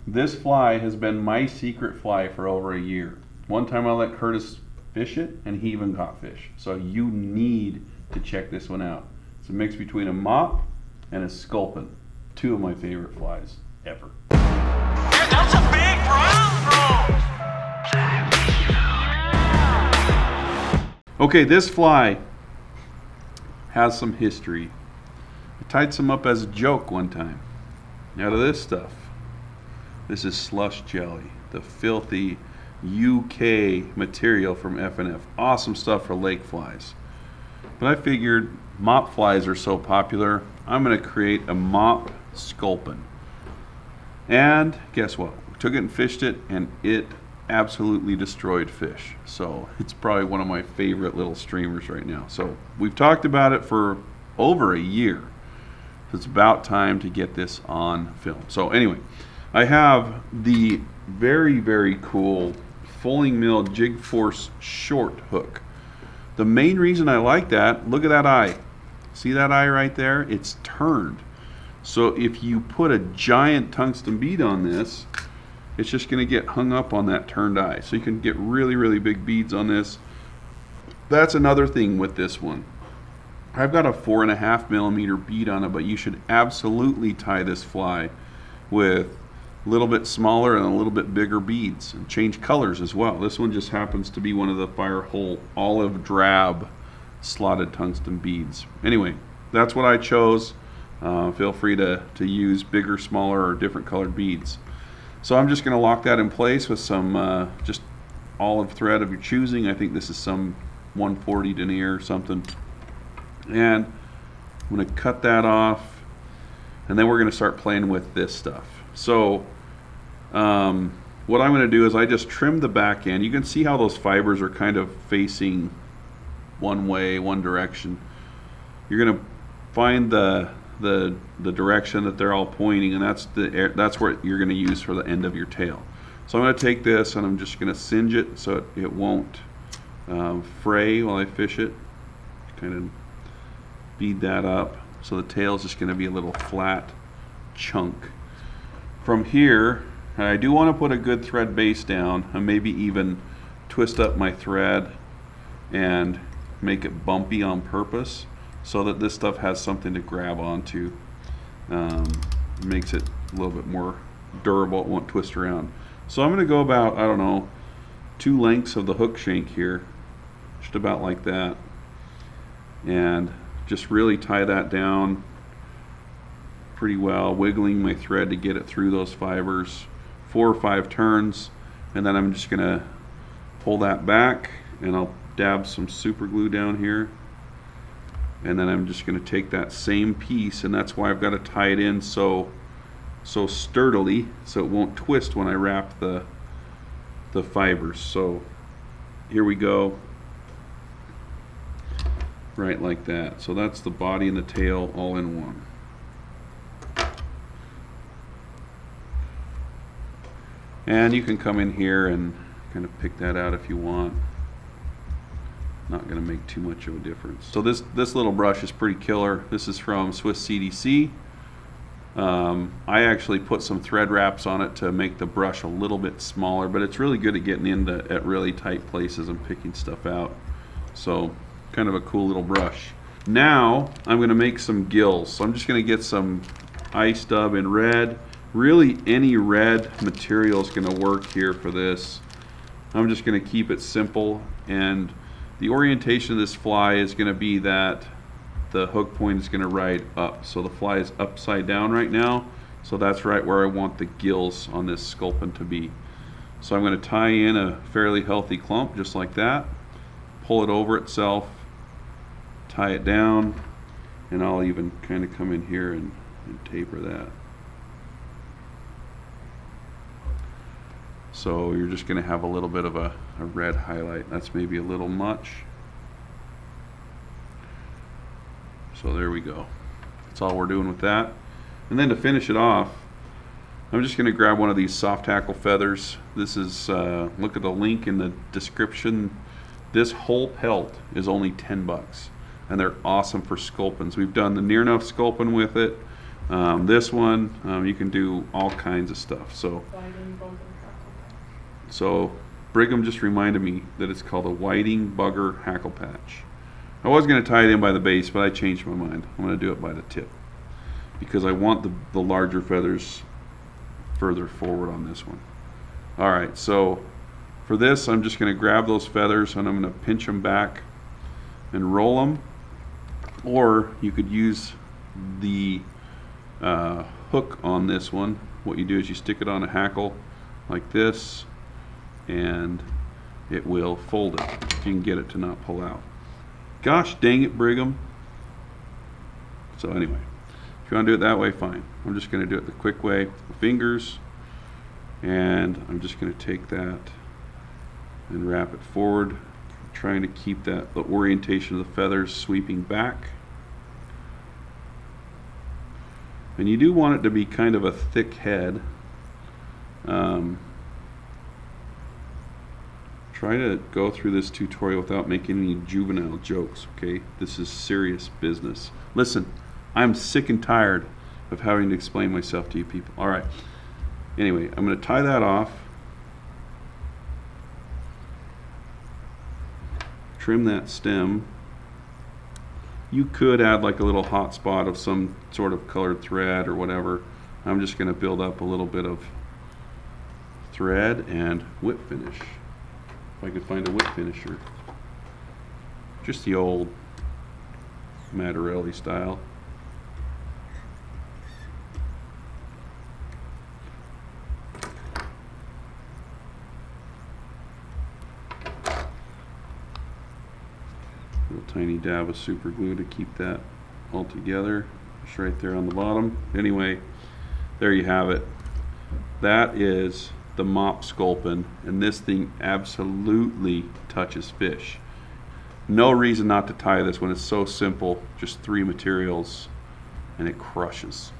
This fly has been my secret fly for over a year. One time I let Curtis fish it, and he even caught fish. So you need to check this one out. It's a mix between a mop and a sculpin. Two of my favorite flies ever. That's a big brown. Okay, this fly has some history. I tied some up as a joke one time. Out of this stuff. This is slush jelly, the filthy UK material from F&F. Awesome stuff for lake flies. But I figured mop flies are so popular, I'm going to create a Mop Sculpin. And guess what? We took it and fished it, and it absolutely destroyed fish. So it's probably one of my favorite little streamers right now. So we've talked about it for over a year. It's about time to get this on film. So anyway, I have the very, very cool Fulling Mill Jig Force short hook. The main reason I like that, look at that eye. See that eye right there? It's turned. So if you put a giant tungsten bead on this, it's just going to get hung up on that turned eye. So you can get really, really big beads on this. That's another thing with this one. I've got a 4.5 millimeter bead on it, but you should absolutely tie this fly with a little bit smaller and a little bit bigger beads, and change colors as well. This one just happens to be one of the Firehole olive drab slotted tungsten beads. Anyway, that's what I chose. Feel free to use bigger, smaller, or different colored beads. So I'm just going to lock that in place with some just olive thread of your choosing. I think this is some 140 denier or something. And I'm going to cut that off, and then we're going to start playing with this stuff. So what I'm going to do is I just trim the back end. You can see how those fibers are kind of facing one way, one direction. You're going to find the direction that they're all pointing, and that's what you're going to use for the end of your tail. So I'm going to take this and I'm just going to singe it so it won't fray while I fish it. Kind of bead that up so the tail is just going to be a little flat chunk. From here, I do want to put a good thread base down, and maybe even twist up my thread and make it bumpy on purpose so that this stuff has something to grab onto. Makes it a little bit more durable, it won't twist around. So I'm going to go about, I don't know, 2 lengths of the hook shank here, just about like that, and just really tie that down pretty well, wiggling my thread to get it through those fibers. 4 or 5 turns, and then I'm just gonna pull that back, and I'll dab some super glue down here, and then I'm just gonna take that same piece, and that's why I've got to tie it in so sturdily so it won't twist when I wrap the fibers. So here we go, right like that. So that's the body and the tail all in one. And you can come in here and kind of pick that out if you want. Not going to make too much of a difference. So this little brush is pretty killer. This is from Swiss CDC. I actually put some thread wraps on it to make the brush a little bit smaller, but it's really good at getting into at really tight places and picking stuff out. So kind of a cool little brush. Now I'm going to make some gills. So I'm just going to get some ice dub in red. Really any red material is going to work here for this. I'm just going to keep it simple, and the orientation of this fly is going to be that the hook point is going to ride up. So the fly is upside down right now, so that's right where I want the gills on this sculpin to be. So I'm going to tie in a fairly healthy clump just like that, pull it over itself, tie it down, and I'll even kind of come in here and taper that. So you're just going to have a little bit of a red highlight. That's maybe a little much. So there we go. That's all we're doing with that. And then to finish it off, I'm just going to grab one of these soft tackle feathers. This is, look at the link in the description. This whole pelt is only 10 bucks. And they're awesome for sculpins. We've done the near enough sculpin with it. This one, you can do all kinds of stuff. So Brigham just reminded me that it's called a whiting bugger hackle patch. I was going to tie it in by the base, but I changed my mind. I'm going to do it by the tip because I want the larger feathers further forward on this one. All right, so for this, I'm just going to grab those feathers and I'm going to pinch them back and roll them. Or you could use the hook on this one. What you do is you stick it on a hackle like this, and it will fold it. You can get it to not pull out. Gosh dang it, Brigham. So anyway, if you want to do it that way, fine. I'm just going to do it the quick way with the fingers, and I'm just going to take that and wrap it forward, trying to keep the orientation of the feathers sweeping back. And you do want it to be kind of a thick head. Try to go through this tutorial without making any juvenile jokes, okay? This is serious business. Listen, I'm sick and tired of having to explain myself to you people. All right. Anyway, I'm going to tie that off. Trim that stem. You could add like a little hot spot of some sort of colored thread or whatever. I'm just going to build up a little bit of thread and whip finish. If I could find a whip finisher. Just the old Mattarelli style. Little tiny dab of super glue to keep that all together. Just right there on the bottom. Anyway, there you have it. That is the Mop Sculpin, and this thing absolutely touches fish. No reason not to tie this when it's so simple. Just 3 materials, and it crushes.